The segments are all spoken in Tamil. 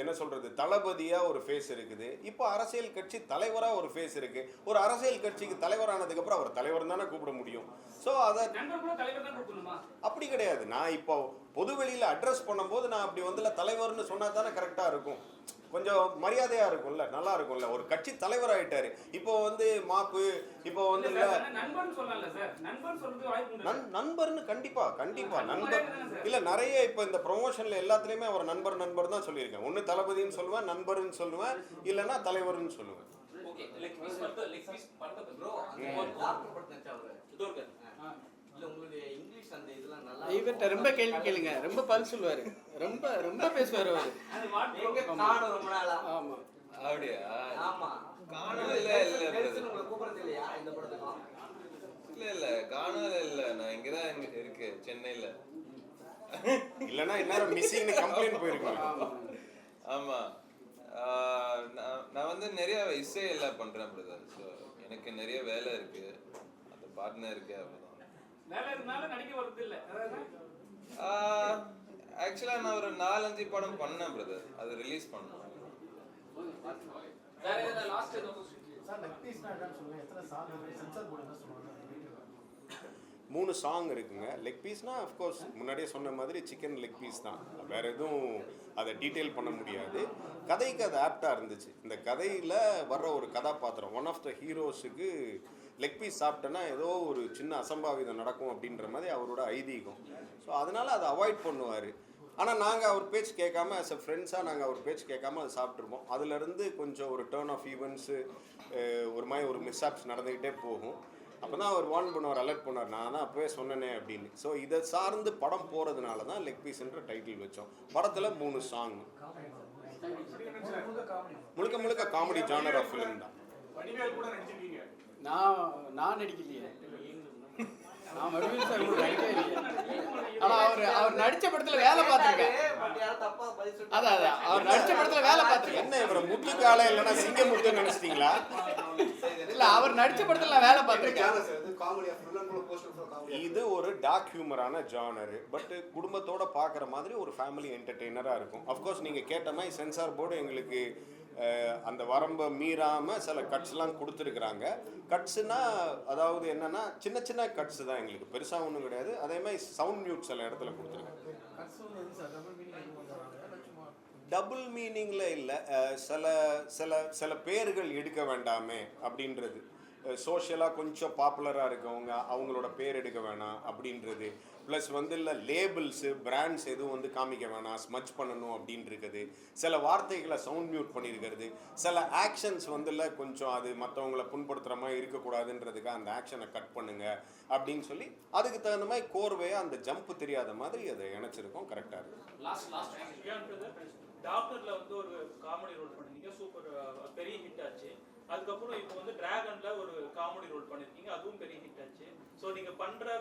என்ன சொல்றது, தளபதியா ஒரு ஃபேஸ் இருக்குது. இப்போ அரசியல் கட்சி தலைவரா ஒரு ஃபேஸ் இருக்கு. ஒரு அரசியல் கட்சிக்கு தலைவரானதுக்கு அப்புறம் அவர் தலைவர் தானே கூப்பிட முடியும். ஸோ அதை அப்படி கிடையாது. நான் இப்போ பொதுவெளியில் அட்ரஸ் பண்ணும்போது நான் அப்படி வந்து தலைவர்னு சொன்னா தானே கரெக்டாக இருக்கும். கொஞ்சம் மரியாதையா இருக்கும்ல, நல்லா இருக்கும்ல. ஒரு கட்சி தலைவர் ஆயிட்டாரு, இப்போ வந்து மாப்பு, இப்போ வந்து நண்பர்னு கண்டிப்பா கண்டிப்பா நண்பர் இல்ல. நிறைய இப்போ இந்த ப்ரொமோஷன்ல எல்லாத்துலயுமே அவர் நண்பர் நண்பர் தான் சொல்லியிருக்கேன். ஒன்னு தளபதின்னு சொல்லுவேன், நண்பர்னு சொல்லுவேன், இல்லைன்னா தலைவர்னு சொல்லுவேன். இவர்கிட்ட ரொம்ப கேள்வி கேளுங்க, ரொம்ப பல் சொல்லுவாரு, ரொம்ப ரொம்ப பேசுவாரு அவரு. ஆமா அப்படியா? ஆமா. காணல இல்ல இல்ல காணல இல்ல, நான் இங்கதான் இருக்கு சென்னையில. இல்லனா இன்னும் மிஸ்ஸிங்னு கம்ப்ளைன்ட் போயிருக்கேன். ஆமா, நான் வந்து நிறைய இசை எல்லாம் பண்றேன் பிரதர். ஸோ எனக்கு நிறைய வேலை இருக்கு, அந்த பார்ட்னர் இருக்கு, அவ்வளோதான். ஆக்சுவலா நான் ஒரு 4-5 படம் பண்ணேன் பிரதர், அது ரிலீஸ் பண்ணேன். 3 சாங் இருக்குங்க. லெக் பீஸ்னா அஃப்கோர்ஸ் முன்னாடியே சொன்ன மாதிரி சிக்கன் லெக் பீஸ் தான், வேற எதுவும் அதை டீட்டெயில் பண்ண முடியாது. கதைக்கு அது ஆப்டாக இருந்துச்சு. இந்த கதையில் வர்ற ஒரு கதாபாத்திரம், ஒன் ஆஃப் த ஹீரோஸுக்கு லெக் பீஸ் சாப்பிட்டேன்னா ஏதோ ஒரு சின்ன அசம்பாவிதம் நடக்கும் அப்படின்ற மாதிரி அவரோட ஐதீகம். ஸோ அதனால் அதை அவாய்ட் பண்ணுவார். ஆனால் நாங்கள் அவர் பேச்சு கேட்காம, ஆஸ் அ ஃப்ரெண்ட்ஸாக நாங்கள் அவர் பேச்சு கேட்காம அதை சாப்பிட்ருப்போம். அதுலேருந்து கொஞ்சம் ஒரு டேர்ன் ஆஃப் ஈவெண்ட்ஸு, ஒரு மாதிரி ஒரு மிஸ்ஆப்ஸ் நடந்துக்கிட்டே போகும். அப்போ தான் அவர் வார்ன் பண்ணுவார், அலர்ட் பண்ணுவார், நான் தான் அப்போவே சொன்னேனே அப்படின்னு. ஸோ இதை சார்ந்து படம் போகிறதுனால தான் லெக் பீஸ்ன்ற டைட்டில் வச்சோம். படத்தில் 3 சாங், முழுக்க முழுக்க காமெடி ஜானர் ஆஃப் ஃபிலிம் தான். நான் நடிக்கலையே, நான் வடிவேல் சார் கூட நடிக்கவே இல்லையே. ஆனால் அவர் நடிச்ச படத்தில் வேலை பார்த்துருக்கேன். அதான் அவர் நடிச்ச படத்தில் வேலை பார்த்துருக்கேன். என்ன இவரை முத்துக்கால இல்லைன்னா சிங்கமுத்துன்னு நினைச்சிட்டீங்களா? இல்லை, அவர் நடிச்ச படத்தில் நான் வேலை பார்த்துருக்கேன். இது ஒரு டார்க் ஹியூமரான ஜானர், பட் குடும்பத்தோட பார்க்குற மாதிரி ஒரு ஃபேமிலி என்டர்டெய்னராக இருக்கும். அஃப்கோர்ஸ் நீங்கள் கேட்ட மாதிரி சென்சார் போர்டு எங்களுக்கு அந்த வரம்பை மீறாமல் சில கட்ஸ்லாம் கொடுத்துருக்குறாங்க. கட்ஸுனா அதாவது என்னென்னா சின்ன சின்ன கட்ஸு தான், எங்களுக்கு பெருசாக ஒன்றும் கிடையாது. அதே மாதிரி சவுண்ட் மியூட் சில இடத்துல கொடுத்துருக்காங்க. டபுள் மீனிங்கில் இல்லை, சில சில சில பேர்கள் எடுக்க வேண்டாமே அப்படின்றது. சோஷியலாக கொஞ்சம் பாப்புலராக இருக்கவங்க அவங்களோட பேர் எடுக்க வேணாம் அப்படின்றது. ப்ளஸ் வந்து இல்லை லேபிள்ஸு, பிராண்ட்ஸ் எதுவும் வந்து காமிக்க வேணாம், ஸ்மச் பண்ணணும் அப்படின்றது. சில வார்த்தைகளை சவுண்ட் மியூட் பண்ணியிருக்கிறது. சில ஆக்ஷன்ஸ் வந்து இல்லை கொஞ்சம் அது மற்றவங்களை புண்படுத்துகிற மாதிரி இருக்கக்கூடாதுன்றதுக்காக அந்த ஆக்ஷனை கட் பண்ணுங்க அப்படின்னு சொல்லி அதுக்கு தகுந்த மாதிரி கோர்வையாக அந்த ஜம்ப் தெரியாத மாதிரி அதை இணைச்சிருக்கோம். கரெக்டாக இருக்குது. டாக்டர்ல வந்து ஒரு காமெடி ரோல் பண்ணீங்க, சூப்பர் பெரிய ஹிட் ஆச்சு. அதுக்கப்புறம் இப்போ வந்து டிராகன்ல ஒரு காமெடி ரோல் பண்ணிருக்கீங்க, அதுவும் பெரிய ஹிட் ஆச்சு. ஸோ நீங்க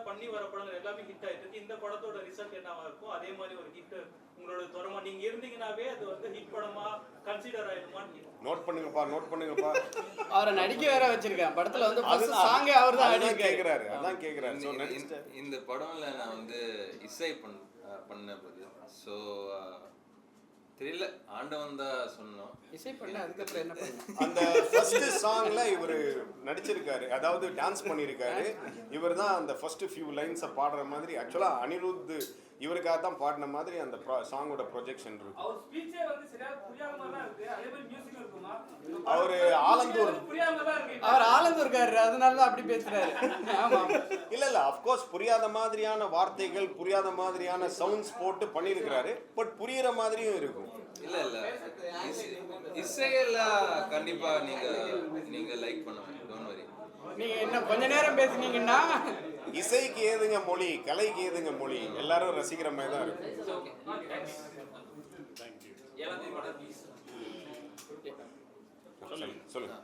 பண்ணி வர படங்கள் எல்லாமே ஹிட் ஆயிட்டு இருக்கு. இந்த படத்தோட ரிசல்ட் என்னவா இருக்கும்? அதே மாதிரி ஒரு ஹிட் உங்களோட தொடர்மா நீங்க இருந்தீங்கன்னாவே அது வந்து ஹிட் படமா கன்சிடர் ஆயிடுமான்னு நோட் பண்ணுங்கப்பா. அவரை நடிக்க வேற வச்சிருக்கேன் படத்துல வந்து ஃபர்ஸ்ட் சாங் அவர் தான் கேக்குறாரு, அதான் கேக்குறாரு. இந்த படம்ல நான் வந்து இசை பண்ணேன். ஸோ தெரியல, ஆண்டவன் தான் சொன்னோம் இசை பண்ண. அதுக்கப்புறம் என்ன பண்ண, அந்த ஃபர்ஸ்ட் சாங்ல இவர் நடிச்சிருக்காரு, அதாவது டான்ஸ் பண்ணியிருக்காரு. இவர் தான் அந்த ஃபர்ஸ்ட் ஃபியூ லைன்ஸை பாடுற மாதிரி. ஆக்சுவலா அனிருத் இவருக்காக தான் பாடின மாதிரி அந்த சாங்கோட ப்ரொஜெக்ஷன் இருக்கு. அவரு ஆலந்தூர்காரரு, அதனால தான் அப்படி பேசுறாரு. இல்ல அஃப்கோர்ஸ் புரியாத மாதிரியான வார்த்தைகள், புரியாத மாதிரியான சவுண்ட்ஸ் போட்டு பண்ணியிருக்கிறாரு. பட் புரியுற மாதிரியும் இருக்கும். இல்ல இசையெல்லாம் கண்டிப்பா நீங்க லைக் பண்ணுவீங்க, டோன்ட் வரி. நீங்க என்ன கொஞ்ச நேரம் பேசுனீங்கன்னா இசைக்கு ஏதுங்க மொழி, கலைக்கு ஏதுங்க மொழி, எல்லாரும் ரசிக்கிற மாதிரி தான் இருக்கும். சொல்லுங்க.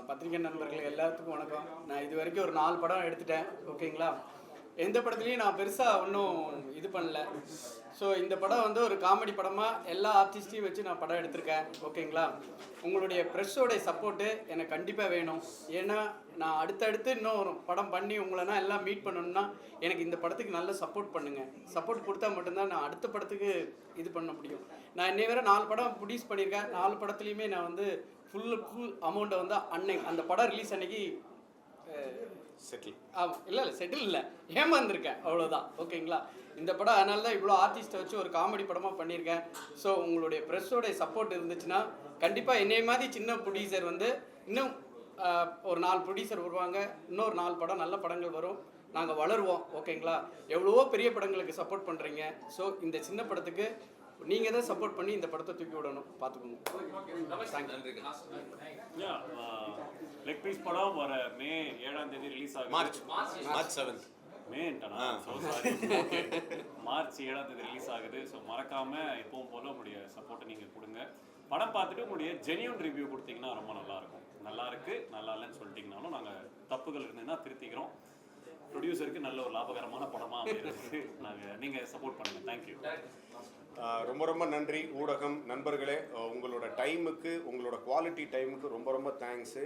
பத்திரிகை நண்பர்கள் எல்லாத்துக்கும் வணக்கம். நான் இது வரைக்கும் ஒரு 4 படம் எடுத்துட்டேன், ஓகேங்களா? எந்த படத்துலையும் நான் பெருசாக ஒன்றும் இது பண்ணல. ஸோ இந்த படம் வந்து ஒரு காமெடி படமாக எல்லா ஆர்டிஸ்டையும் வச்சு நான் படம் எடுத்திருக்கேன், ஓகேங்களா? உங்களுடைய ப்ரெஷ்ஷோடைய சப்போர்ட்டு எனக்கு கண்டிப்பாக வேணும். ஏன்னா நான் அடுத்தடுத்து இன்னும் ஒரு படம் பண்ணி உங்களனா எல்லாம் மீட் பண்ணணும்னா எனக்கு இந்த படத்துக்கு நல்ல சப்போர்ட் பண்ணுங்கள். சப்போர்ட் கொடுத்தா மட்டும்தான் நான் அடுத்த படத்துக்கு இது பண்ண முடியும். நான் இன்னை வரை 4 படம் ப்ரொடியூஸ் பண்ணியிருக்கேன். 4 படத்துலையுமே நான் வந்து ஃபுல் அமௌண்ட்டை வந்து அந்த படம் ரிலீஸ் அன்னைக்கு செட்டில். ஆமாம், இல்லை செட்டில் இல்லை, ஏமாந்துருக்கேன், அவ்வளோதான். ஓகேங்களா? இந்த படம் அதனால தான் இவ்வளோ ஆர்டிஸ்ட்டை வச்சு ஒரு காமெடி படமாக பண்ணியிருக்கேன். ஸோ உங்களுடைய ப்ரெஸ்ஸோடைய சப்போர்ட் இருந்துச்சுன்னா கண்டிப்பாக என்னை மாதிரி சின்ன ப்ரொடியூசர் வந்து இன்னும் ஒரு 4 ப்ரொடியூசர் வருவாங்க, இன்னொரு 4 படம் நல்ல படங்கள் வரும், நாங்கள் வளருவோம். ஓகேங்களா? எவ்வளவோ பெரிய படங்களுக்கு சப்போர்ட் பண்ணுறீங்க. ஸோ இந்த சின்ன படத்துக்கு நீங்கள் தான் சப்போர்ட் பண்ணி இந்த படத்தை தூக்கி விடணும், பார்த்துக்கோங்க. லெக் பீஸ் படம் வர மே 7ஆம் தேதி ரிலீஸ் ஆகுது. March 7th. மார்ச் 7ஆம் தேதி ரிலீஸ் ஆகுது. ஸோ மறக்காமல் எப்பவும் போல உங்களுடைய சப்போர்ட்டை நீங்கள் கொடுங்க. படம் பார்த்துட்டு உங்களுடைய ஜெனியூன் ரிவ்யூ கொடுத்தீங்கன்னா ரொம்ப நல்லாயிருக்கும். நல்லா இருக்கு, நல்லா இல்லைன்னு சொல்லிட்டீங்கனாலும் நாங்கள் தப்புகள் இருந்ததுன்னா திருத்திக்கிறோம். ப்ரொடியூசருக்கு நல்ல ஒரு லாபகரமான படமாக அமையிறதுக்கு நீங்கள் சப்போர்ட் பண்ணுங்கள். தேங்க்யூ. ரொம்ப ரொம்ப நன்றி ஊடகம் நண்பர்களே. உங்களோட டைமுக்கு, உங்களோட குவாலிட்டி டைமுக்கு ரொம்ப ரொம்ப தேங்க்ஸு.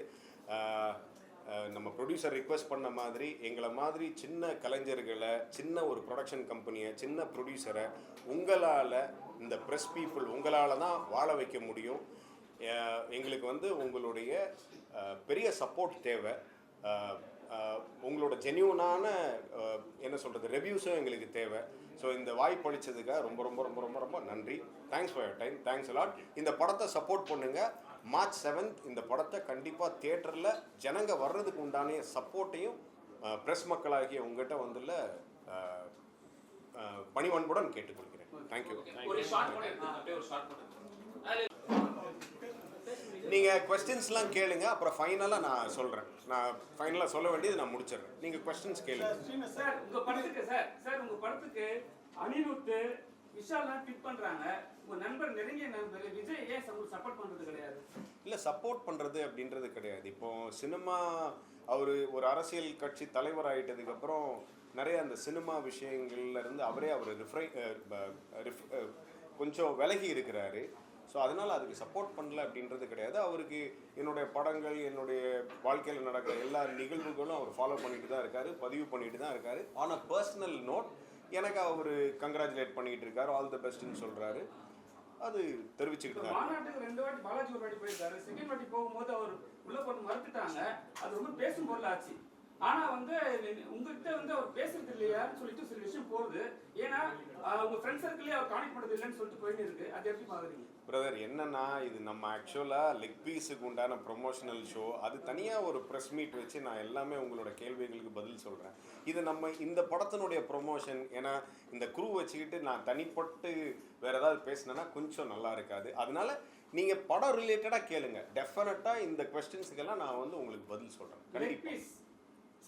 நம்ம ப்ரொடியூசர் ரிக்வெஸ்ட் பண்ண மாதிரி எங்களை மாதிரி சின்ன கலைஞர்களை, சின்ன ஒரு ப்ரொடக்ஷன் கம்பெனியை, சின்ன ப்ரொடியூசரை உங்களால், இந்த ப்ரெஸ் பீப்புள் உங்களால் தான் வாழ வைக்க முடியும். எங்களுக்கு வந்து உங்களுடைய பெரிய சப்போர்ட் தேவை. உங்களோட ஜென்யூனான என்ன சொல்கிறது ரிவ்யூஸும் எங்களுக்கு தேவை. ஸோ இந்த வாய்ப்பு அளித்ததுக்காக ரொம்ப ரொம்ப ரொம்ப ரொம்ப ரொம்ப நன்றி. Thanks for your time. Thanks a lot. இந்த படத்தை சப்போர்ட் பண்ணுங்கள். மார்ச் 7th இந்த படத்தை கண்டிப்பாக தியேட்டரில் ஜனங்க வர்றதுக்கு உண்டான சப்போர்ட்டையும் ப்ரெஸ் மக்களாகிய உங்கள்கிட்ட வந்துள்ள பணிவன்புடன் கேட்டுக்கொள்கிறேன். தேங்க்யூ. நீங்கள் கொஸ்டின்ஸ்லாம் கேளுங்க, அப்புறம் ஃபைனலாக நான் சொல்கிறேன். நான் ஃபைனலாக சொல்ல வேண்டியது நான் முடிச்சிடுறேன். நீங்கள் கொஸ்டின்ஸ் கேளுங்க. சார் உங்கள் படத்துக்கு அனிருத் விஷால்லாம் ட்விட் பண்ணுறாங்க. உங்கள் நண்பர், நெருங்கிய நண்பர் விஜய் ஏன் சப்போர்ட் பண்ணுறது கிடையாது? இல்லை, சப்போர்ட் பண்ணுறது அப்படின்றது கிடையாது. இப்போது சினிமா அவர் ஒரு அரசியல் கட்சி தலைவர் ஆகிட்டதுக்கப்புறம் நிறைய அந்த சினிமா விஷயங்கள்லேருந்து அவரே கொஞ்சம் விலகி இருக்கிறாரு. ஸோ அதனால் அதுக்கு சப்போர்ட் பண்ணல அப்படின்றது கிடையாது. அவருக்கு என்னுடைய படங்கள், என்னுடைய வாழ்க்கையில் நடக்கிற எல்லா நிகழ்வுகளும் அவர் ஃபாலோ பண்ணிட்டு தான் இருக்கார், பதிவு பண்ணிட்டு தான் இருக்கார். ஆன் அ பர்சனல் நோட் எனக்கு அவர் கங்க்ராச்சுலேட் பண்ணிகிட்டு இருக்காரு, ஆல் தி பெஸ்ட்னு சொல்கிறாரு. அது தெரிவிச்சுக்கிட்டு தான். மாநாட்டுக்கு 2 வாட்டி பாலாஜி ஒரு வாட்டி போயிருக்காரு. செகண்ட் வாட்டி போகும்போது அவர் உள்ள போட்டு மறுத்துட்டாங்க. அது ரொம்ப பேசும் பொருள் ஆச்சு. ஆனா வந்து உங்ககிட்ட வந்து அவர் பேசுறது இல்லையான்னு சொல்லிட்டு சில விஷயம் போகுது. ஏன்னா உங்க ஃப்ரெண்ட் சர்க்கிளே அவர் கான்டெக்ட் பண்றது இல்லைன்னு சொல்லிட்டு போயிட்டு இருக்கு. அது எப்படி பாக்குறீங்க பிரதர்? என்னன்னா, இது நம்ம ஆக்சுவலாக லெக் பீஸுக்கு உண்டான ப்ரொமோஷனல் ஷோ. அது தனியாக ஒரு ப்ரெஸ் மீட் வச்சு நான் எல்லாமே உங்களோட கேள்விகளுக்கு பதில் சொல்கிறேன். இது நம்ம இந்த படத்தினுடைய ப்ரொமோஷன். ஏன்னா இந்த குரூ வச்சுக்கிட்டு நான் தனிப்பட்டு வேறு ஏதாவது பேசினேன்னா கொஞ்சம் நல்லா இருக்காது. அதனால நீங்கள் படம் ரிலேட்டடாக கேளுங்க. டெஃபினட்டாக இந்த கொஸ்டின்ஸுக்கெல்லாம் நான் வந்து உங்களுக்கு பதில் சொல்கிறேன். கண்டிப்பாக.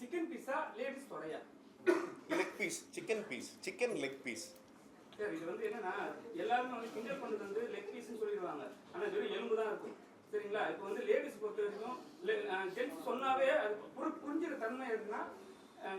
சிக்கன் பீஸா லேடிஸ் தொடையா? Leg piece, chicken piece, chicken leg piece. சரி, இது வந்து என்னன்னா எல்லாருமே வந்து கிண்டல் பண்ணது வந்து லெக் பீஸ்னு சொல்லிடுவாங்க. ஆனால் வெறும் எலும்பு தான் இருக்கும். சரிங்களா? இப்போ வந்து லேடிஸ் பொறுத்த வரைக்கும் ஜென்ஸ் சொன்னாவே அது புரிஞ்சுற தன்மை இருக்குன்னா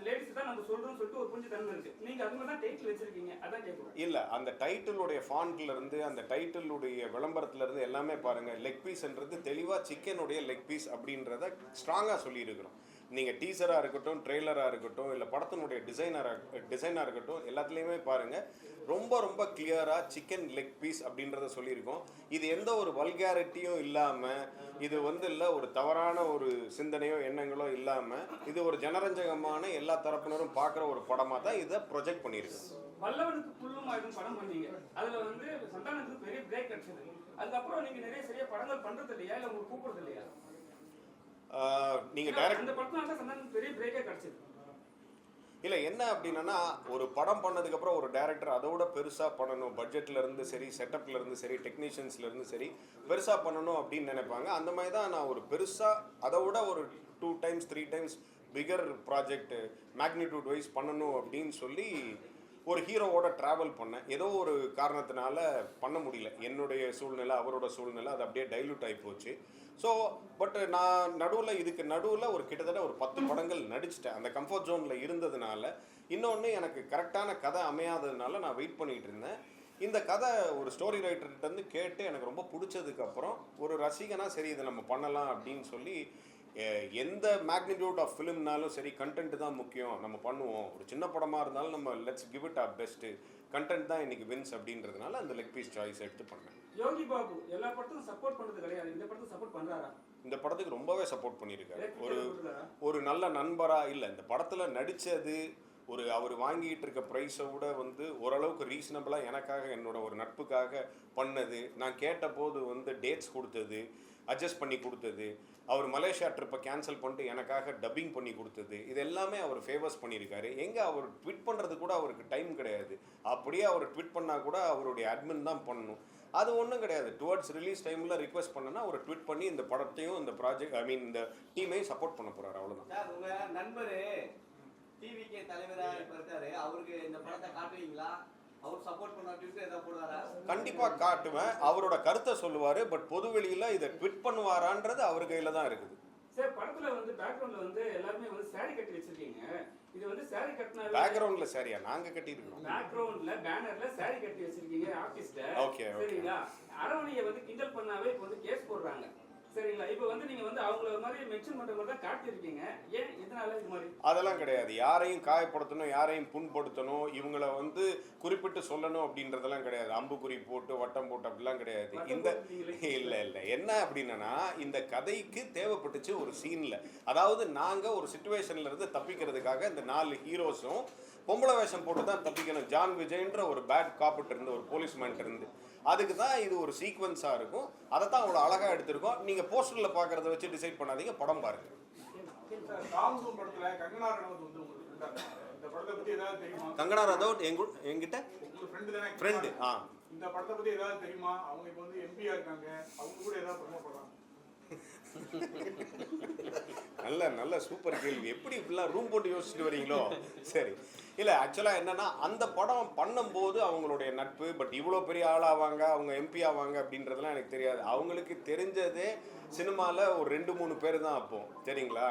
லேடிஸ் தான் நம்ம சொல்றோம்னு சொல்லிட்டு ஒரு புரிஞ்ச தன்மை இருக்கு. நீங்க அது மாதிரி தான் டைட்டில் வச்சிருக்கீங்க, அதான் கேட்குறோம். இல்லை, அந்த டைட்டிலுடைய ஃபாண்ட்ல இருந்து, அந்த டைட்டிலுடைய விளம்பரத்துல இருந்து எல்லாமே பாருங்க, லெக் பீஸ்ன்றது தெளிவாக சிக்கனுடைய லெக் பீஸ் அப்படின்றத ஸ்ட்ராங்காக சொல்லியிருக்கிறோம். நீங்கள் டீசராக இருக்கட்டும், ட்ரெய்லராக இருக்கட்டும், இல்லை படத்தினுடைய டிசைனாக இருக்கட்டும், எல்லாத்துலேயுமே பாருங்கள் ரொம்ப ரொம்ப கிளியராக சிக்கன் லெக் பீஸ் அப்படின்றத சொல்லியிருக்கோம். இது எந்த ஒரு வல்காரிட்டியும் இல்லாமல், இது வந்து இல்லை ஒரு தவறான ஒரு சிந்தனையோ எண்ணங்களோ இல்லாமல், இது ஒரு ஜனரஞ்சகமான எல்லா தரப்பினரும் பார்க்குற ஒரு படமாக தான் இதை ப்ரொஜெக்ட் பண்ணியிருக்கோம். வல்லவனுக்கு புல்லும் ஆயுதம் படம் பண்ணீங்க. அதில் வந்து சந்தானத்துக்கு பெரிய பிரேக் கிடைச்சது. அதுக்கப்புறம் நீங்கள் நிறைய சரியாக படங்கள் பண்ணுறது இல்லையா, இல்லை உங்களுக்கு கூப்பிடுறது இல்லையா? நீங்கள் டைரக்ட் இந்த படத்தினால தான் சந்தானத்துக்கு பெரிய பிரேக்கே கிடைச்சது. இல்லை, என்ன அப்படின்னா, ஒரு படம் பண்ணதுக்கப்புறம் ஒரு டைரக்டர் அதோட பெருசாக பண்ணணும், பட்ஜெட்லேருந்து சரி, செட்டப்லேருந்து சரி, டெக்னீஷியன்ஸ்லேருந்து சரி பெருசாக பண்ணணும் அப்படின்னு நினைப்பாங்க. அந்த மாதிரி தான் நான் ஒரு பெருசாக அதோட ஒரு 2 times 3 times figure project magnitude wise பண்ணணும் அப்படின்னு சொல்லி ஒரு ஹீரோவோட ட்ராவல் பண்ணேன். ஏதோ ஒரு காரணத்தினால பண்ண முடியல. என்னுடைய சூழ்நிலை, அவரோட சூழ்நிலை, அது அப்படியே டைல்யூட் ஆகி போச்சு. ஸோ பட் நான் இதுக்கு நடுவில் ஒரு கிட்டத்தட்ட ஒரு 10 படங்கள் நடிச்சிட்டேன். அந்த கம்ஃபர்ட் ஜோனில் இருந்ததுனால. இன்னொன்று, எனக்கு கரெக்டான கதை அமையாததுனால நான் வெயிட் பண்ணிகிட்டு இருந்தேன். இந்த கதை ஒரு ஸ்டோரி ரைட்டர்கிட்டருந்து கேட்டு எனக்கு ரொம்ப பிடிச்சதுக்கப்புறம் ஒரு ரசிகனாக சரி இதை நம்ம பண்ணலாம் அப்படின்னு சொல்லி எந்த மேக்னிடியூட் ஆஃப் ஃபிலிம்னாலும் சரி கண்டென்ட் தான் முக்கியம், நம்ம பண்ணுவோம். ஒரு சின்ன படமாக இருந்தாலும் நம்ம let's give it or best, content தான் இன்னைக்கு வின்ஸ் அப்படின்றதுனால அந்த லெக் பீஸ் சாய்ஸ் எடுத்து பண்ணேன். யோகி பாபு எல்லா படத்துக்கும் சப்போர்ட் பண்ணது கிடையாது, இந்த படத்துக்கு சப்போர்ட் பண்றாரா? இந்த படத்துக்கு ரொம்பவே சப்போர்ட் பண்ணியிருக்காரு. ஒரு நல்ல நண்பராக இல்லை, இந்த படத்தில் நடித்தது அவர் வாங்கிட்டு இருக்க ப்ரைஸை விட ஓரளவுக்கு ரீசனபிளாக எனக்காக என்னோட ஒரு நட்புக்காக பண்ணது, நான் கேட்ட போது டேட்ஸ் கொடுத்தது, அட்ஜஸ்ட் பண்ணி கொடுத்தது, அவர் மலேசியா ட்ரிப்பை கேன்சல் பண்ணிட்டு எனக்காக டப்பிங் பண்ணி கொடுத்தது, இது எல்லாமே அவர் ஃபேவர்ஸ் பண்ணியிருக்காரு. எங்கே அவர் ட்விட் பண்ணுறது கூட அவருக்கு டைம் கிடையாது. அப்படியே அவர் ட்விட் பண்ணால் கூட அவருடைய அட்மின் தான் பண்ணணும். அது ஒன்றும் கிடையாது. டுவர்ட்ஸ் ரிலீஸ் டைமில் ரிக்வெஸ்ட் பண்ணனா அவர் ட்விட் பண்ணி இந்த படத்தையும் இந்த ப்ராஜெக்ட் இந்த டீமையும் சப்போர்ட் பண்ண போகிறார். அவ்வளோதான். சார், உங்கள் நண்பர் டிவிகே தலைவராக இப்போ இருக்காரு, அவருக்கு இந்த படத்தை காட்டுவீங்களா? அவர் சப்போர்ட் பண்ண ட்விட்டர் ஏதாவது போடுவாரா? கண்டிப்பாக காட்டுவேன். அவரோட கருத்தை சொல்லுவார். பட் பொதுவெளியில் இதை ட்விட் பண்ணுவாரான்றது அவர் கையில் தான் இருக்குது. சார், படத்தில் பேக்ரவுண்டில் எல்லாருமே சாரி கட்டி வச்சிருக்கீங்க. இது சாரி கட்டினா பேக்ரவுண்ட்ல சாரியா நாங்க கட்டி இருக்கோம். பேக்ரவுண்ட்ல பேனர்ல சாரி கட்டி வச்சிருக்கீங்க ஆபீஸ்ல. ஓகே. சரிங்களா? அரவணையை கிண்டல் பண்ணாவே இப்போ கேஸ் போடுறாங்க. சரிங்களா? இப்போ நீங்க அவங்கள மாதிரி மென்ஷன் பண்ற மாதிரி தான் காட்டியிருக்கீங்க. ஏன் இதனால இது மாதிரி? அதெல்லாம் கிடையாது. யாரையும் காயப்படுத்தணும், யாரையும் புண்படுத்தணும், இவங்களை குறிப்பிட்டு சொல்லணும் அப்படின்றதெல்லாம் கிடையாது. அம்புக்குறி போட்டு வட்டம் போட்டு அப்படிலாம் கிடையாது. இந்த இல்லை என்ன அப்படின்னா, இந்த கதைக்கு தேவைப்பட்டுச்சு ஒரு சீன்ல, அதாவது நாங்க ஒரு சிச்சுவேஷன்ல இருந்து தப்பிக்கிறதுக்காக இந்த 4 ஹீரோஸும் பொம்பளை வேஷம் போட்டு தான் தப்பிக்கணும். ஜான் விஜய்ன்ற ஒரு பேட் காப்பிட்டு இருந்து, ஒரு போலீஸ்மேன் இருந்து, அதுக்கு தான் இது ஒரு சீக்வன்ஸாக இருக்கும். அதை தான் அவ்வளோ அழகாக எடுத்திருக்கோம். நீங்கள் போஸ்டரில் பார்க்குறத வச்சு டிசைட் பண்ணாதீங்க, படம் பாருங்க. கங்கனா ரதோட் எங்கிட்ட ஃப்ரெண்டு. இந்த படத்தை பத்தி ஏதாவது தெரியுமா? அவங்க இப்போ எம்பியா இருக்காங்க, அவங்க கூட ஏதாவது ப்ரமோட் பண்ணலாம். நல்ல சூப்பர் கேள்வி. எப்படி இப்படிலாம் ரூம் போட்டு யோசிச்சுட்டு வரீங்களோ? சரி, இல்லை ஆக்சுவலாக என்னன்னா, அந்த படம் பண்ணும்போது அவங்களுடைய நட்பு, பட் இவ்வளோ பெரிய ஆளாவாங்க, அவங்க எம்பி ஆவாங்க அப்படின்றதுலாம் எனக்கு தெரியாது. அவங்களுக்கு தெரிஞ்சதே சினிமாவில் ஒரு 2-3 பேர் தான் அப்போ, சரிங்களா?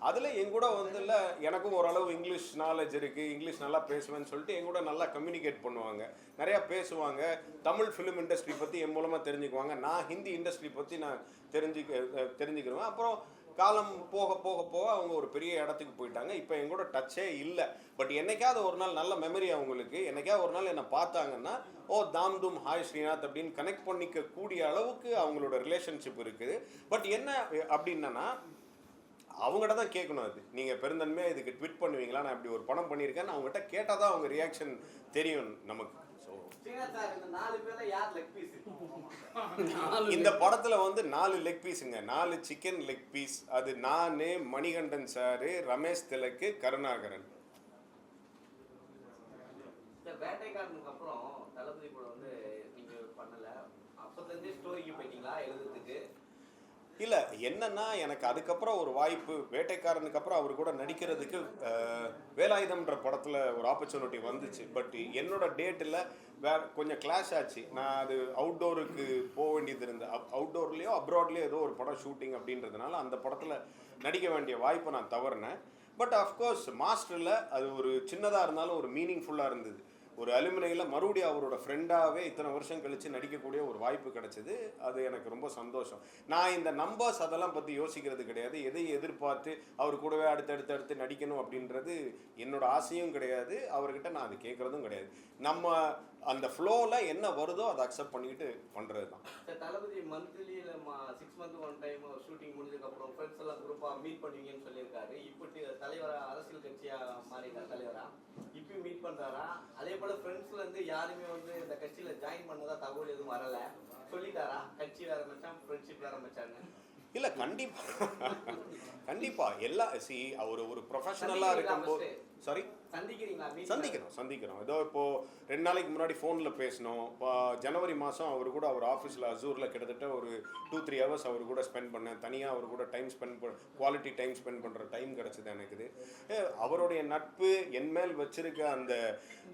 அதில் எங்கூட இல்லை, எனக்கும் ஓரளவு இங்கிலீஷ் நாலேஜ் இருக்குது, இங்கிலீஷ் நல்லா பேசுவேன்னு சொல்லிட்டு எங்கூட நல்லா கம்யூனிகேட் பண்ணுவாங்க, நிறையா பேசுவாங்க. தமிழ் ஃபிலிம் இண்டஸ்ட்ரி பற்றி என் மூலமாக தெரிஞ்சுக்குவாங்க. நான் ஹிந்தி இண்டஸ்ட்ரி பற்றி நான் தெரிஞ்சுக்கிறேன். அப்புறம் காலம் போக போக போக அவங்க ஒரு பெரிய இடத்துக்கு போயிட்டாங்க. இப்போ எங்கூட டச்சே இல்லை. பட் என்னைக்காவது ஒரு நாள் நல்ல மெமரி அவங்களுக்கு, என்னைக்காவது ஒரு நாள் என்னை பார்த்தாங்கன்னா, ஓ தாம் தூம் ஹாய் ஸ்ரீநாத் அப்படின்னு கனெக்ட் பண்ணிக்க கூடிய அளவுக்கு அவங்களோட ரிலேஷன்ஷிப் இருக்குது. பட் என்ன அப்படின்னா, அவங்ககிட்ட தான் கேட்கணும். அது நீங்கள் பெருந்தன்மையாக இதுக்கு ட்விட் பண்ணுவீங்களா, நான் இப்படி ஒரு படம் பண்ணியிருக்கேன்னு அவங்ககிட்ட கேட்டால் தான் அவங்க ரியாக்ஷன் தெரியும் நமக்கு. ஸோ இந்த படத்தில் 4 லெக் பீஸுங்க, 4 சிக்கன் லெக் பீஸ். அது நான், மணிகண்டன் சாரு, ரமேஷ் திலக்கு, கருணாகரன். வேட்டைக்காரனுக்கு அப்புறம் தளபதி கூட நீங்க பண்ணல, அப்போதுலேருந்தே ஸ்டோரிக்கு போயிட்டீங்களா எழுதுறதுக்கு? இல்லை என்னன்னா, எனக்கு அதுக்கப்புறம் ஒரு வாய்ப்பு, வேட்டைக்காரனுக்கு அப்புறம் அவர் கூட நடிக்கிறதுக்கு வேலாயுதம்ன்ற படத்தில் ஒரு ஆப்பர்ச்சுனிட்டி வந்துச்சு. பட் என்னோட டேட்டில் கொஞ்சம் கிளாஷ் ஆச்சு. நான் அது அவுட்டோருக்கு போக வேண்டியது இருந்தது. அவுட்டோர்லேயோ அப்ராட்லேயோ ஏதோ ஒரு படம் ஷூட்டிங் அப்படின்றதுனால அந்த படத்தில் நடிக்க வேண்டிய வாய்ப்பை நான் தவறினேன். பட் அஃப்கோர்ஸ் மாஸ்டரில் அது ஒரு சின்னதாக இருந்தாலும் ஒரு மீனிங்ஃபுல்லாக இருந்தது. ஒரு அலுமினியில் மறுபடியும் அவரோட ஃப்ரெண்டாகவே இத்தனை வருஷம் கழித்து நடிக்கக்கூடிய ஒரு வாய்ப்பு கிடச்சிது. அது எனக்கு ரொம்ப சந்தோஷம். நான் இந்த நம்பர்ஸ் அதெல்லாம் பற்றி யோசிக்கிறது கிடையாது. எதை எதிர்பார்த்து அவர் கூடவே அடுத்தடுத்து நடிக்கணும் அப்படின்றது என்னோட ஆசையும் கிடையாது. அவர்கிட்ட நான் அது கேட்குறதும் கிடையாது. நம்ம அந்த ஃப்ளோவில் என்ன வருதோ அதை அக்செப்ட் பண்ணிக்கிட்டு பண்ணுறது தான். Thalapathy monthly 6 months one time shooting முடிஞ்சதுக்கப்புறம் ஃப்ரெண்ட்ஸ் எல்லாம் குரூப்பாக மீட் பண்ணுவீங்கன்னு சொல்லியிருக்காரு. இப்படி தலைவராக, அரசியல் கட்சியாக மாறிட்டார் தலைவராக, இப்பயும் மீட் பண்ணுறாரா? அதே போல் ஃப்ரெண்ட்ஸ்லேருந்து யாருமே இந்த கட்சியில் ஜாயின் பண்ணதா தகவல் எதுவும் வரலை, சொல்லிட்டாரா? கட்சி வேற மச்சான், ஃப்ரெண்ட்ஷிப் வேற மச்சான்னு. இல்லை, கண்டிப்பாக எல்லா ஒரு ப்ரொஃபஷனலாக இருக்கும்போது சாரி சந்திக்கிறோம். ஏதோ இப்போது 2 நாளைக்கு முன்னாடி ஃபோனில் பேசினோம். இப்போ ஜனவரி மாதம் அவர் ஆஃபீஸில் அசூரில் கிட்டத்தட்ட ஒரு 2-3 ஹவர்ஸ் அவர் கூட ஸ்பெண்ட் பண்ணேன். தனியாக அவர் கூட டைம் குவாலிட்டி டைம் ஸ்பெண்ட் பண்ணுற டைம் கிடச்சிது எனக்கு. அவருடைய நட்பு என் மேல் வச்சிருக்க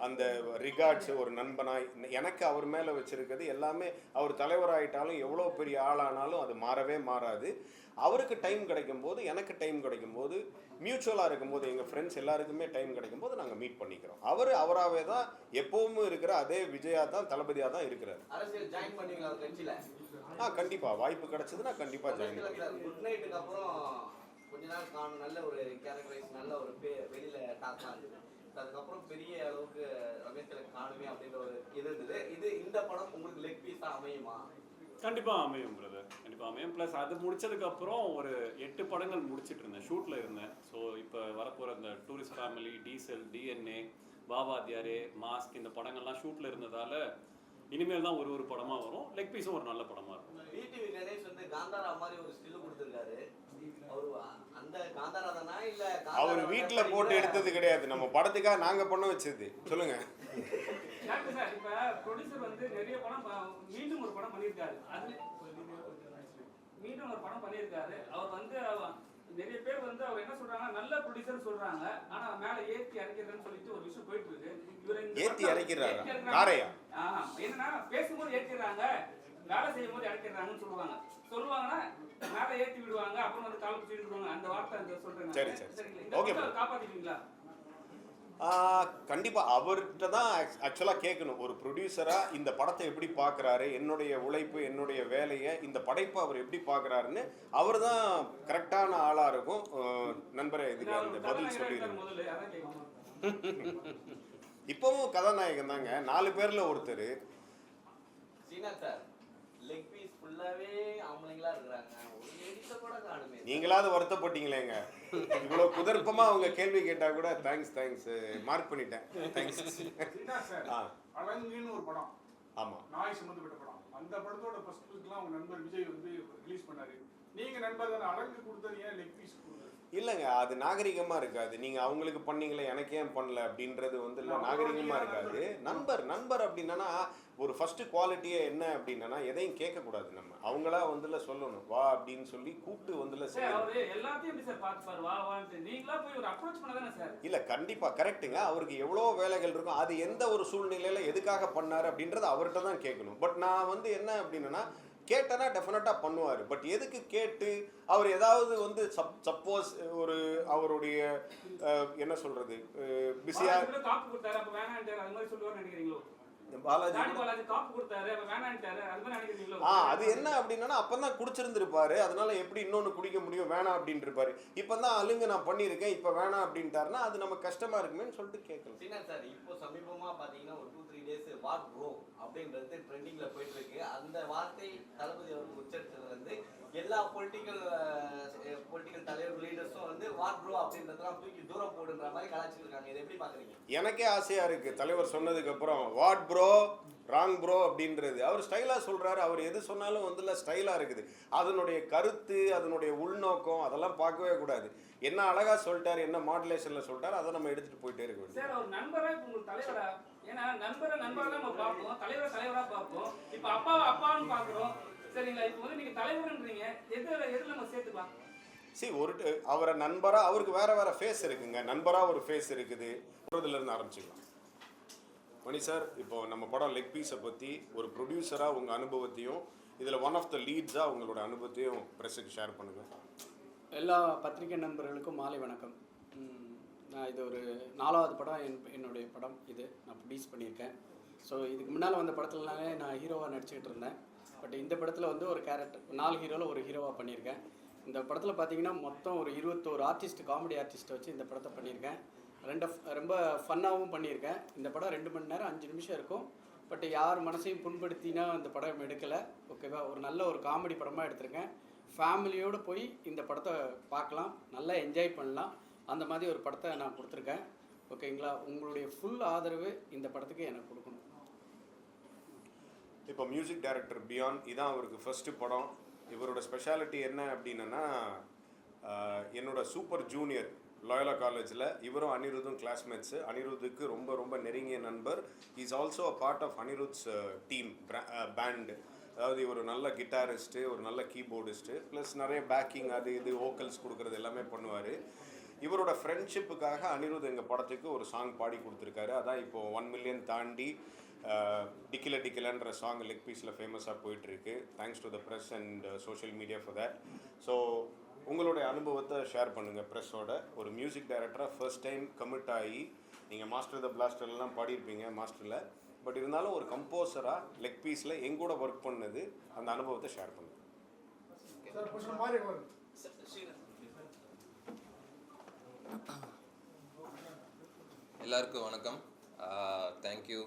அந்த ரிகார்ட்ஸ், ஒரு நண்பனாய் எனக்கு அவர் மேலே வச்சிருக்கிறது எல்லாமே, அவர் தலைவராயிட்டாலும் எவ்வளோ பெரிய ஆளானாலும் அது மாறவே மாறாது. அவருக்கு டைம் கிடைக்கும் போது, எனக்கு டைம் கிடைக்கும் போது, மியூச்சுவலாக இருக்கும்போது, எங்கள் ஃப்ரெண்ட்ஸ் எல்லாருக்குமே டைம் கிடைக்கும் போது நாங்கள் மீட் பண்ணிக்கிறோம். அவராகவே தான் எப்பவும் இருக்கிற அதே விஜயா தான், தளபதியாக தான் இருக்கிறார். அரசியல் ஜாயின் பண்ணீங்களா கட்சியில்? கண்டிப்பாக வாய்ப்பு கிடைச்சதுன்னா கண்டிப்பாக ஜாயின் பண்ணுவேன். குட் நைட்டுக்கு அப்புறம் கொஞ்ச நாள் காணும், நல்ல ஒரு கேரக்டரைஸ், நல்ல ஒரு வெளியில டாக்லாம் இருந்தது. அதுக்கப்புறம் பெரிய அளவுக்கு ரமேஷ் திலக் காணுமே அப்படின்ற ஒரு இது இருந்தது. இந்த படம் உங்களுக்கு லெக் பீஸா அமையுமா? கண்டிப்பாக அமையும் பிரதர், கண்டிப்பாக அமையும். ப்ளஸ் அது முடிச்சதுக்கப்புறம் ஒரு 8 படங்கள் முடிச்சிட்டு இருந்தேன், ஷூட்டில் இருந்தேன். ஸோ இப்போ வரப்போகிற இந்த டூரிஸ்ட் ஃபேமிலி, டீசல், டிஎன்ஏ, பாபாத்யாரே, மாஸ்க், இந்த படங்கள்லாம் ஷூட்டில் இருந்ததால் இனிமேல் தான் ஒரு படமாக வரும். லெக் பீஸும் ஒரு நல்ல படமாக இருக்கும். டிவி கணேஷ் வந்து காந்தாரா மாதிரி ஒரு ஸ்டில் கொடுத்துருக்காரு. அவரு அந்த காந்தாரா தானா இல்ல அவர் வீட்டுல போட்டு எடுத்தது கிடையாது, நம்ம படத்துக்காக நாங்க பண்ண வச்சது. சொல்லுங்க சார், இப்ப ப்ரொடியூசர் வந்து நிறைய படம் மீண்டும் ஒரு படம் பண்ணியிருக்காரு. அது மீண்டும் ஒரு படம் பண்ணியிருக்காரு. அவர் வந்து நிறைய பேர் வந்து அவர் என்ன சொல்றாங்க, நல்ல ப்ரொடியூசர் சொல்றாங்க, ஆனா மேல ஏத்தி அரைக்கிறதுன்னு சொல்லிட்டு ஒரு விஷயம் போயிட்டு இருக்கு. இவர் ஏத்தி அரைக்கிறாரா? யாரையா? என்னன்னா பேசும்போது ஏத்திடுறாங்க, வேலை செய்யும் போது இறக்கிறாங்கன்னு சொல்லுவாங்கன்னா மேல ஏத்தி விடுவாங்க, அப்புறம் வந்து கால் பிடிச்சி விடுவாங்க. அந்த வார்த்தை சொல்றேன். சரி சரி ஓகே. காப்பாத்திட்டீங்களா? கண்டிப்பா அவர்கிட்ட தான் ஆக்சுவலாக கேட்கணும். ஒரு ப்ரொடியூசராக இந்த படத்தை எப்படி பார்க்குறாரு, என்னுடைய உழைப்பு, என்னுடைய வேலையை, இந்த படைப்பை அவர் எப்படி பார்க்குறாருன்னு அவர் தான் கரெக்டான ஆளாக இருக்கும். நண்பரே, இதுக்கு அந்த பதில் சொல்லிடுங்க. இப்போவும் கதாநாயகன் தாங்க, 4 பேர்ல ஒருத்தர். லெக் பீஸ் ஃபுல்லாவே ஆம்பளைங்களா இருக்காங்க, ஒரு லேடிஸ கூட காணுமே. நீங்களாவது வருத்தப்பட்டீங்களேங்க, இவ்வளவு குதர்ப்பமா அவங்க கேள்வி கேட்டா கூட. தேங்க்ஸ் மார்க் பண்ணிட்டேன். Thanks sir. அலங்குன்னு ஒரு படம், ஆமா, நாய் சம்பந்தப்பட்ட படம். அந்த படத்தோட ஃபர்ஸ்ட் லுக்லாம் உங்க நண்பர் விஜய் வந்து ரிலீஸ் பண்ணாரு. நீங்க நண்பர் தானே, அலங்கு கொடுத்தது ஏன் லெக் பீஸ் கொடுத்தது? இல்லைங்க, அது நாகரிகமா இருக்காது. நீங்க அவங்களுக்கு பண்ணீங்களே எனக்கு ஏன் பண்ணல அப்படின்றது வந்து இல்லை, நாகரிகமா இருக்காது. நண்பர் அப்படின்னா ஒரு ஃபர்ஸ்ட் குவாலிட்டியே என்ன அப்படின்னா எதையும் கேட்கக்கூடாது. நம்ம அவங்களா வந்துல சொல்லணும், வா அப்படின்னு சொல்லி கூப்பிட்டு வந்துல இல்ல. கண்டிப்பா கரெக்டுங்க. அவருக்கு எவ்வளோ வேலைகள் இருக்கும், அது எந்த ஒரு சூழ்நிலையில எதுக்காக பண்ணாரு அப்படின்றது அவர்கிட்ட தான் கேட்கணும். பட் நான் வந்து என்ன அப்படின்னா கேட்டனா டெஃபினட்டாக பண்ணுவார். பட் எதுக்கு கேட்டு அவர் ஏதாவது வந்து சப்போஸ் ஒரு அவருடைய என்ன சொல்றது பிஸியா அது என்ன அப்படின்னா அப்பதான் குடிச்சிருந்திருப்பாரு, அதனால எப்படி இன்னொன்னு குடிக்க முடியும், வேணாம் அப்படின்னு இருப்பாரு. இப்பதான் அலுங்க நான் பண்ணிருக்கேன், இப்ப வேணாம் அப்படின்ட்டாருன்னா அது நமக்கு கஷ்டமா இருக்குமேன்னு சொல்லிட்டு கேட்கலாம். சார், இப்போ சமீபமா பாத்தீங்கன்னா ஒரு 2-3 டேஸ் வாட் ப்ரோ அப்படின்றது ட்ரெண்டிங்ல போயிட்டு இருக்கு. அந்த வார்த்தை தளபதி அவர்கள் உச்சரித்ததுல இருந்து எல்லா பொலிட்டிக்கல் தலைவர் லீடர்ஸும் வந்து வாட் ப்ரோ அப்படின்றதெல்லாம் தூக்கி தூரம் போடுன்ற மாதிரி கலாச்சிட்டு இருக்காங்க. இதை எப்படி பாக்குறீங்க? எனக்கே ஆசையா இருக்கு தலைவர் சொன்னதுக்கு அப்புறம் வாட் ப்ரோ, ராங் ப்ரோ அப்படின்றது. அவர் ஸ்டைலா சொல்றாரு, அவர் எது சொன்னாலும் வந்து ஸ்டைலா இருக்குது. அதனுடைய கருத்து, அதனுடைய உள்நோக்கம் அதெல்லாம் பார்க்கவே கூடாது. என்ன அழகா சொல்லிட்டாரு, என்ன மாடுலேஷன்ல சொல்லிட்டாரு, அதை நம்ம எடுத்துட்டு போயிட்டே இருக்க வேண்டும். சார், ஒரு நண்பரா உங்களுக்கு தலைவரா, ஏன்னா நண்பரா நம்ம பார்ப்போம், தலைவரா பார்ப்போம், இப்ப அப்பான்னு பார்க்குறோம். சரிங்களா? இப்போ வந்து நீங்க தலைவர்ன்றீங்க, எதுல நம்ம சேர்த்துக்கலாம்? அவரை நண்பரா, அவருக்கு வேற ஃபேஸ் இருக்குங்க. நண்பரா ஒரு ஃபேஸ் இருக்குது. இருந்து ஆரம்பிச்சுக்கலாம். மணி சார், இப்போ நம்ம படம் லெக் பீஸை பற்றி ஒரு ப்ரொடியூசராக உங்கள் அனுபவத்தையும் இதில் ஒன் ஆஃப் த லீட்ஸாக உங்களோட அனுபவத்தையும் ப்ரெஸ்ஸுக்கு ஷேர் பண்ணுங்கள். எல்லா பத்திரிகை நண்பர்களுக்கும் மாலை வணக்கம். நான் இது ஒரு 4வது படம், என்னுடைய படம் இது. நான் ப்ரொடியூஸ் பண்ணியிருக்கேன். ஸோ இதுக்கு முன்னால் வந்த படத்துலனாலே நான் ஹீரோவாக நடிச்சுக்கிட்டு இருந்தேன். பட் இந்த படத்தில் வந்து ஒரு கேரக்டர் 4 ஹீரோவில் ஒரு ஹீரோவாக பண்ணியிருக்கேன். இந்த படத்தில் பார்த்தீங்கன்னா மொத்தம் ஒரு 21 ஆர்டிஸ்ட், காமெடி ஆர்டிஸ்ட்டை வச்சு இந்த படத்தை பண்ணியிருக்கேன். ரொம்ப ஃபன்னாகவும் பண்ணியிருக்கேன். இந்த படம் 2 மணி நேரம் 5 நிமிஷம் இருக்கும். பட் யார் மனசையும் புண்படுத்தினா அந்த படம் எடுக்கலை. ஓகேவா? ஒரு நல்ல ஒரு காமெடி படமாக எடுத்திருக்கேன். ஃபேமிலியோடு போய் இந்த படத்தை பார்க்கலாம், நல்லா என்ஜாய் பண்ணலாம். அந்த மாதிரி ஒரு படத்தை நான் கொடுத்துருக்கேன். ஓகேங்களா? உங்களுடைய ஃபுல் ஆதரவு இந்த படத்துக்கு எனக்கு கொடுக்கணும். இப்போ மியூசிக் டைரக்டர் பியான், இதான் அவருக்கு ஃபர்ஸ்ட் படம். இவரோட ஸ்பெஷாலிட்டி என்ன அப்படின்னா, என்னோட சூப்பர் ஜூனியர் லாயலா காலேஜில் இவரும் அனிருத்தும் கிளாஸ்மேட்ஸு. அனிருத்துக்கு ரொம்ப ரொம்ப நெருங்கிய நண்பர். Is also a part of Anirudh's team band. அதாவது ஒரு நல்ல கிட்டாரிஸ்ட்டு, ஒரு நல்ல கீபோர்டிஸ்ட்டு, ப்ளஸ் நிறைய பேக்கிங் அது இது வோக்கல்ஸ் கொடுக்குறது எல்லாமே பண்ணுவார். இவரோட ஃப்ரெண்ட்ஷிப்புக்காக அனிருத் எங்கள் படத்துக்கு ஒரு சாங் பாடி கொடுத்துருக்காரு. அதான் இப்போது 1 மில்லியன் தாண்டி டிக்கிலன்ற சாங் லெக் பீஸில் ஃபேமஸாக போயிட்டுருக்கு. Thanks to the press and social media for that. So உங்களுடைய அனுபவத்தை ஷேர் பண்ணுங்கள் ப்ரெஸ்ஸோட. ஒரு மியூசிக் டைரக்டராக ஃபர்ஸ்ட் டைம் கமிட் ஆகி, நீங்கள் மாஸ்டர் த பிளாஸ்டர்லாம் பாடியிருப்பீங்க மாஸ்டரில், பட் இருந்தாலும் ஒரு கம்போசராக லெக் பீஸில் எங்கூட ஒர்க் பண்ணது, அந்த அனுபவத்தை ஷேர் பண்ணுங்கள். எல்லாருக்கும் வணக்கம். Thank you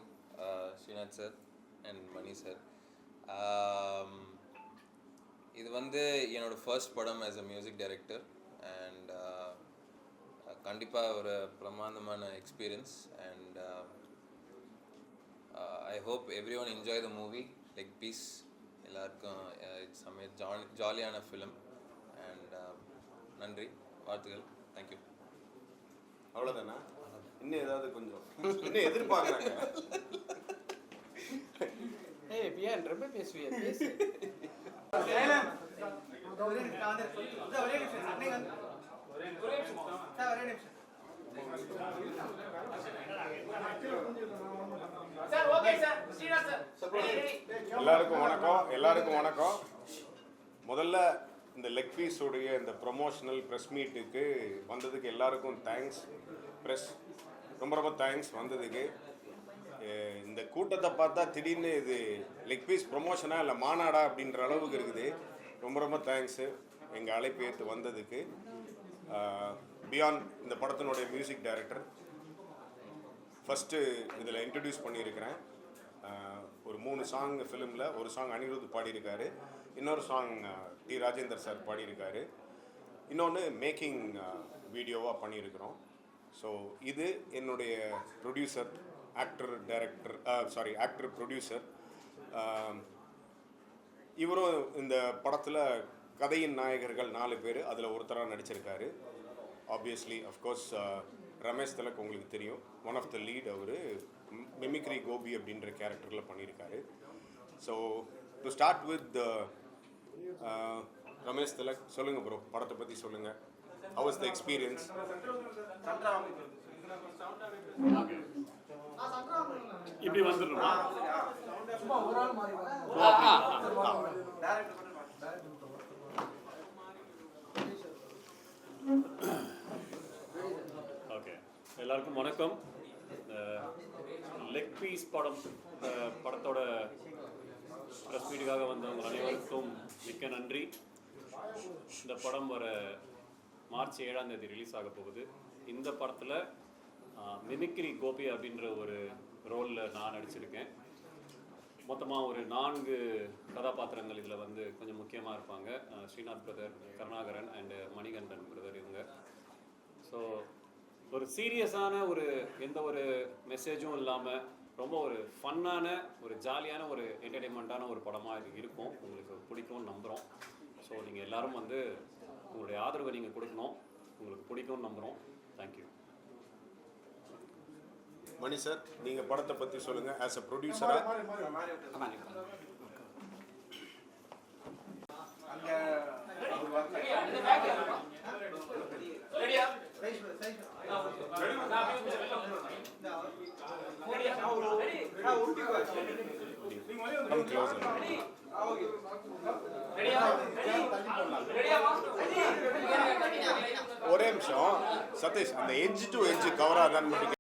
Srinath sir and Mani sir. இது வந்து என்னோட ஃபர்ஸ்ட் படம் as a music director and கண்டிப்பாக ஒரு பிரமாதமான experience and I hope everyone enjoy the movie. Leg piece எல்லாருக்கும் இட்ஸ் ஜாலியான ஃபிலிம் அண்ட் நன்றி, வாழ்த்துக்கள், தேங்க்யூ. அவ்வளோதானா? இன்னும் ஏதாவது கொஞ்சம் இன்னும் எதிர்பார்க்குறாங்க. ஏய் பியான் ரொம்ப பேசுவியா, பேசு. எல்லாருக்கும் வணக்கம். முதல்ல இந்த லெக் பீஸோடைய இந்த ப்ரொமோஷனல் ப்ரெஸ் மீட்டுக்கு வந்ததுக்கு எல்லாருக்கும் தேங்க்ஸ். ப்ரெஸ் ரொம்ப தேங்க்ஸ் வந்ததுக்கு. இந்த கூட்டத்தை பார்த்தா திடீர்னு இது லெக் பீஸ் ப்ரொமோஷனா இல்லை மாநாடா அப்படின்ற அளவுக்கு இருக்குது. ரொம்ப தேங்க்ஸு எங்கள் அழைப்பு ஏற்று வந்ததுக்கு. பியாண்ட் இந்த படத்தினுடைய மியூசிக் டைரக்டர் ஃபஸ்ட்டு இதில் இன்ட்ரடியூஸ் பண்ணியிருக்கிறேன். ஒரு 3 சாங் ஃபிலிமில் ஒரு சாங் அனிருத் பாடியிருக்காரு, இன்னொரு சாங் டி ராஜேந்தர் சார் பாடியிருக்காரு, இன்னொன்று மேக்கிங் வீடியோவாக பண்ணியிருக்கிறோம். ஸோ இது என்னுடைய ப்ரொடியூசர், ஆக்டர் ப்ரொடியூசர். இவரும் இந்த படத்தில் கதையின் நாயகர்கள் 4 பேர், அதில் ஒருத்தராக நடிச்சிருக்காரு. ஆப்வியஸ்லி அஃப்கோர்ஸ் ரமேஷ் திலக் உங்களுக்கு தெரியும், ஒன் ஆஃப் த லீட். அவர் மிமிக்ரி கோபி அப்படின்ற கேரக்டரில் பண்ணியிருக்காரு. So to start with Ramesh Tilak, சொல்லுங்கள் ப்ரோ, படத்தை பற்றி சொல்லுங்கள். How was the experience? இப்படி வந்துடுறோம். ஓகே, எல்லாருக்கும் வணக்கம். லெக் பீஸ் படத்தோட ப்ரெஸ் மீட்டுக்காக வந்தவங்க அனைவருக்கும் மிக்க நன்றி. இந்த படம் வர மார்ச் 7ஆம் தேதி ரிலீஸ் ஆக போகுது. இந்த படத்தில் மிமிக்ரி கோபி அப்படின்ற ஒரு ரோலில் நான் நடிச்சிருக்கேன். மொத்தமாக ஒரு 4 கதாபாத்திரங்கள் இதில் வந்து கொஞ்சம் முக்கியமாக இருப்பாங்க. Srinath brother, Karunakaran and Manikandan brother இவங்க. ஸோ ஒரு சீரியஸான எந்த ஒரு மெசேஜும் இல்லாமல் ரொம்ப ஒரு ஃபன்னான, ஒரு ஜாலியான, ஒரு என்டர்டெயின்மெண்ட்டான ஒரு படமாக இது இருக்கும். உங்களுக்கு பிடிக்கும்னு நம்புகிறோம். ஸோ நீங்கள் எல்லோரும் வந்து உங்களுடைய ஆதரவை நீங்கள் கொடுக்கணும். உங்களுக்கு பிடிக்கும்னு நம்புகிறோம். தேங்க்யூ. மணி சார், நீங்கள் படத்தை பற்றி சொல்லுங்கள் ஆஸ் அ ப்ரொடியூசராக. ஒரே நிமிஷம் சதீஷ், அந்த எட்ஜ் டு எட்ஜ் கவர் ஆகான்னு